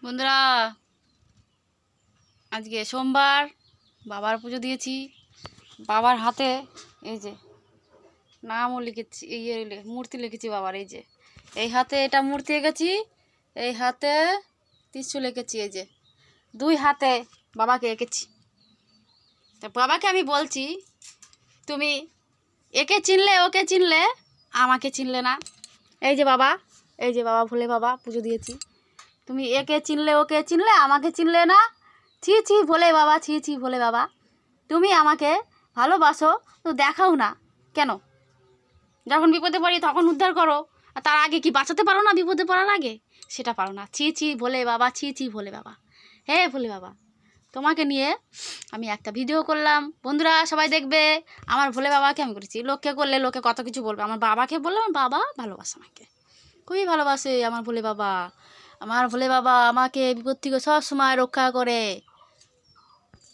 বন্ধুরা, আজকে সোমবার, বাবার পুজো দিয়েছি। বাবার হাতে এই যে নামও লিখেছি, মূর্তি লিখেছি বাবার। এই যে এই হাতে এটা মূর্তি এঁকেছি, এই হাতে ত্রিশূল এঁকেছি। এই যে দুই হাতে বাবাকে এঁকেছি। তা বাবাকে আমি বলছি, তুমি একে চিনলে, ওকে চিনলে, আমাকে চিনলে না। এই যে বাবা, এই যে বাবা ভোলে বাবা, পুজো দিয়েছি। তুমি একে চিনলে, ওকে চিনলে, আমাকে চিনলে না। ছি ছি ভোলে বাবা, ছি ছি ভোলে বাবা। তুমি আমাকে ভালোবাসো তো দেখাও না কেন? যখন বিপদে পড়ি তখন উদ্ধার করো, আর তার আগে কি বাঁচাতে পারো না? বিপদে পড়ার আগে সেটা পারো না। ছি ছি ভোলে বাবা, ছি ছি ভোলে বাবা। হে ভোলে বাবা, তোমাকে নিয়ে আমি একটা ভিডিও করলাম, বন্ধুরা সবাই দেখবে। আমার ভোলে বাবাকে আমি করেছি। লোককে করলে লোকে কত কিছু বলবে, আমার বাবাকে বললাম, আমার বাবা ভালোবাসে, আমাকে খুবই ভালোবাসে আমার ভোলে বাবা। আমার ভোলে বাবা আমাকে বিপদ থেকে সব সময় রক্ষা করে।